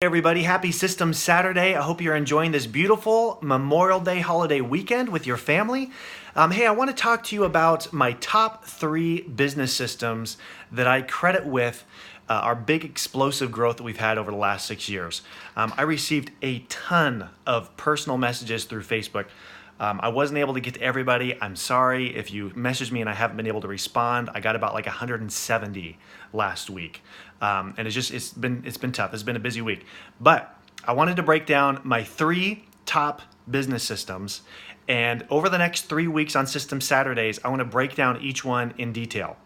Hey everybody, happy Systems Saturday. I hope you're enjoying this beautiful Memorial Day holiday weekend with your family. Hey, I want to talk to you about my top 3 business systems that I credit with our big explosive growth that we've had over the last 6 years. I received a ton of personal messages through Facebook. I wasn't able to get to everybody. I'm sorry if you messaged me and I haven't been able to respond. I got about like 170 last week. And it's been tough. It's been a busy week. But I wanted to break down my 3 top business systems. And over the next 3 weeks on System Saturdays, I want to break down each one in detail.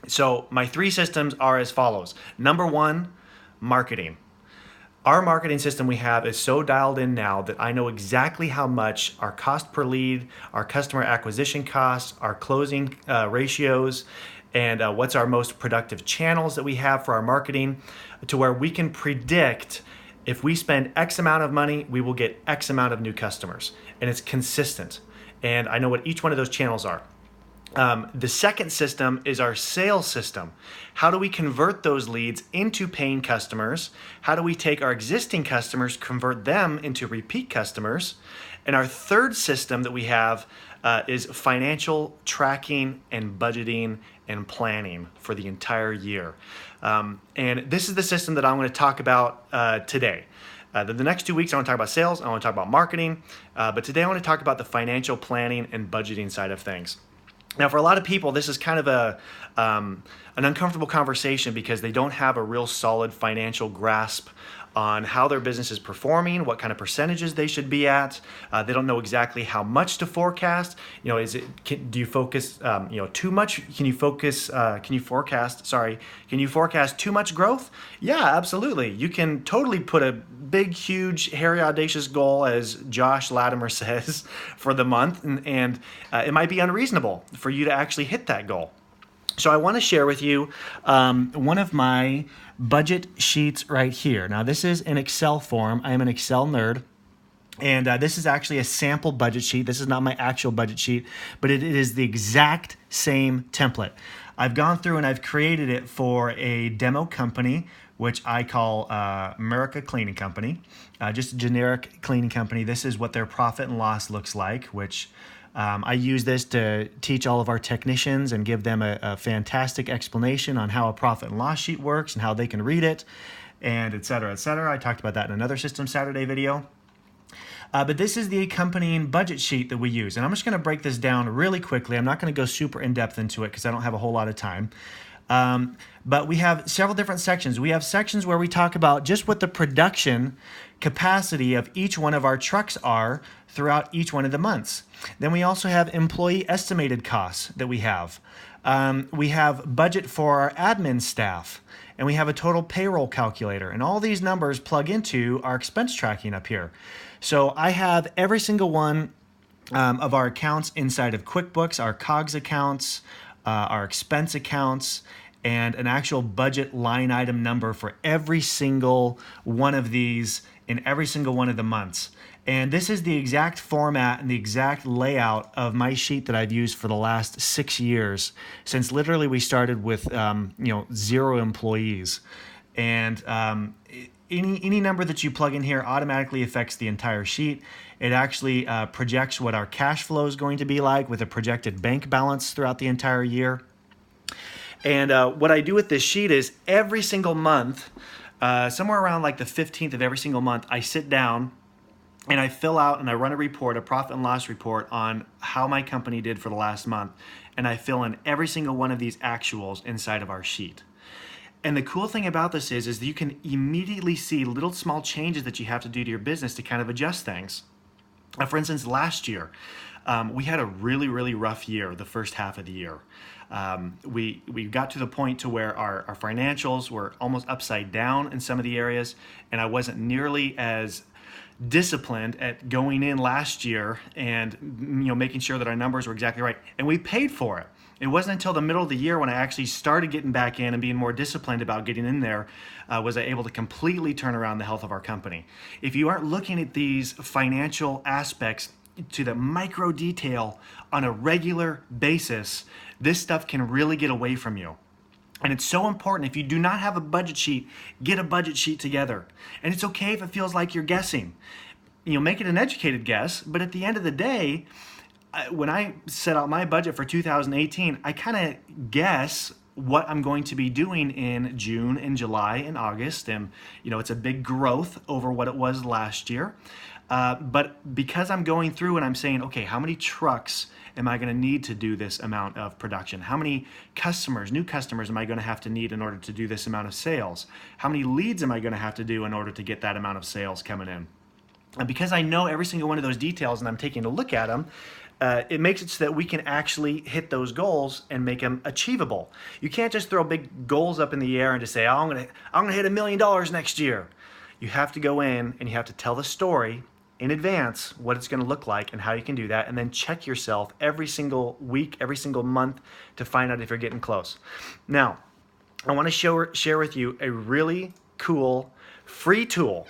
So my 3 systems are as follows. Number 1, marketing. Our marketing system we have is so dialed in now that I know exactly how much our cost per lead, our customer acquisition costs, our closing ratios, and what's our most productive channels that we have for our marketing, to where we can predict if we spend X amount of money, we will get X amount of new customers. And it's consistent. And I know what each one of those channels are. The second system is our sales system. How do we convert those leads into paying customers? How do we take our existing customers, convert them into repeat customers? And our third system that we have is financial tracking and budgeting and planning for the entire year. And this is the system that I'm going to talk about today. The next 2 weeks, I want to talk about sales, I want to talk about marketing, but today I want to talk about the financial planning and budgeting side of things. Now, for a lot of people, this is kind of an uncomfortable conversation because they don't have a real solid financial grasp on how their business is performing, what kind of percentages they should be at. They don't know exactly how much to forecast. Do you focus, too much? Can you forecast too much growth? Yeah, absolutely. You can totally put a big, huge, hairy, audacious goal, as Josh Latimer says, for the month, and it might be unreasonable for you to actually hit that goal. So I want to share with you one of my budget sheets right here. Now, this is an Excel form. I am an Excel nerd. And this is actually a sample budget sheet. This is not my actual budget sheet, but it is the exact same template. I've gone through and I've created it for a demo company, which I call America Cleaning Company, just a generic cleaning company. This is what their profit and loss looks like, which I use this to teach all of our technicians and give them a fantastic explanation on how a profit and loss sheet works and how they can read it, and et cetera, et cetera. I talked about that in another System Saturday video. But this is the accompanying budget sheet that we use. And I'm just going to break this down really quickly. I'm not going to go super in-depth into it because I don't have a whole lot of time. But we have several different sections. We have sections where we talk about just what the production capacity of each one of our trucks are throughout each one of the months. Then we also have employee estimated costs that we have. We have budget for our admin staff, and we have a total payroll calculator. And all these numbers plug into our expense tracking up here. So I have every single one of our accounts inside of QuickBooks, our COGS accounts, our expense accounts, and an actual budget line item number for every single one of these in every single one of the months. And this is the exact format and the exact layout of my sheet that I've used for the last 6 years, since literally we started with 0 employees. And any number that you plug in here automatically affects the entire sheet. It actually projects what our cash flow is going to be like with a projected bank balance throughout the entire year. And what I do with this sheet is every single month, somewhere around like the 15th of every single month, I sit down and I fill out and I run a report, a profit and loss report on how my company did for the last month. And I fill in every single one of these actuals inside of our sheet. And the cool thing about this is that you can immediately see little small changes that you have to do to your business to kind of adjust things. For instance, last year, we had a really, really rough year, the first half of the year. We got to the point to where our financials were almost upside down in some of the areas, and I wasn't nearly as disciplined at going in last year and making sure that our numbers were exactly right. And we paid for it. It wasn't until the middle of the year when I actually started getting back in and being more disciplined about getting in there was I able to completely turn around the health of our company. If you aren't looking at these financial aspects to the micro detail on a regular basis, this stuff can really get away from you. And it's so important. If you do not have a budget sheet, get a budget sheet together. And it's okay if it feels like you're guessing. Make it an educated guess, but at the end of the day, when I set out my budget for 2018, I kind of guess what I'm going to be doing in June and July and August. And, it's a big growth over what it was last year. But because I'm going through and I'm saying, okay, how many trucks am I going to need to do this amount of production? How many new customers am I going to have to need in order to do this amount of sales? How many leads am I going to have to do in order to get that amount of sales coming in? And because I know every single one of those details and I'm taking a look at them, it makes it so that we can actually hit those goals and make them achievable. You can't just throw big goals up in the air and just say, oh, I'm gonna hit $1 million next year. You have to go in and you have to tell the story in advance what it's going to look like and how you can do that, and then check yourself every single week, every single month to find out if you're getting close. Now, I want to share with you a really cool free tool.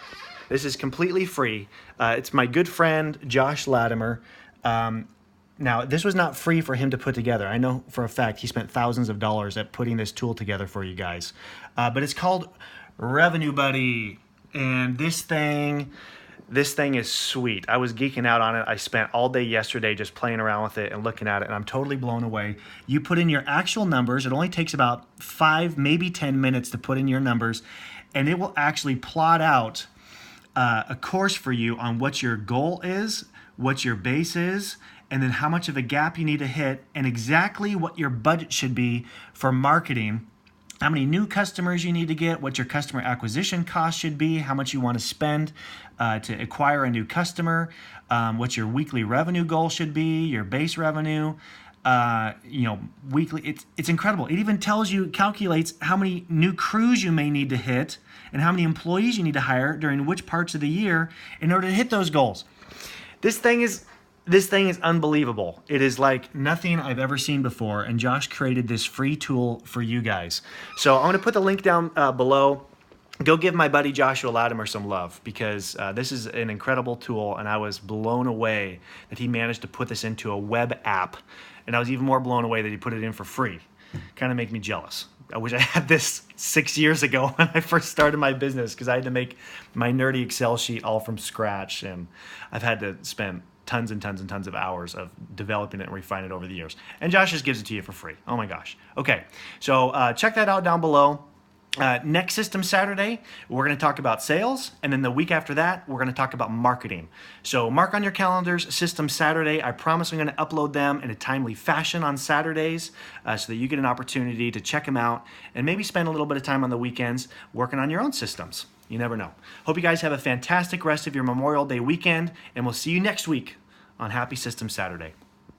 This is completely free. It's my good friend Josh Latimer. Now, this was not free for him to put together. I know for a fact he spent thousands of dollars at putting this tool together for you guys. But it's called Revenue Buddy, and this thing is sweet. I was geeking out on it. I spent all day yesterday just playing around with it and looking at it, and I'm totally blown away. You put in your actual numbers. It only takes about 5, maybe 10 minutes to put in your numbers, and it will actually plot out a course for you on what your goal is, what your base is, and then how much of a gap you need to hit, and exactly what your budget should be for marketing. How many new customers you need to get, what your customer acquisition cost should be, how much you want to spend to acquire a new customer, what your weekly revenue goal should be, your base revenue, weekly. It's incredible. It even calculates how many new crews you may need to hit and how many employees you need to hire during which parts of the year in order to hit those goals. This thing is unbelievable. It is like nothing I've ever seen before, and Josh created this free tool for you guys. So I'm going to put the link down below. Go give my buddy Joshua Latimer some love, because this is an incredible tool, and I was blown away that he managed to put this into a web app, and I was even more blown away that he put it in for free. Kind of make me jealous. I wish I had this 6 years ago when I first started my business, because I had to make my nerdy Excel sheet all from scratch, and I've had to spend tons and tons and tons of hours of developing it and refining it over the years. And Josh just gives it to you for free. Oh my gosh. Okay, so check that out down below. Next System Saturday, we're going to talk about sales, and then the week after that, we're going to talk about marketing. So mark on your calendars, System Saturday. I promise I'm going to upload them in a timely fashion on Saturdays so that you get an opportunity to check them out and maybe spend a little bit of time on the weekends working on your own systems. You never know. Hope you guys have a fantastic rest of your Memorial Day weekend, and we'll see you next week on Happy System Saturday.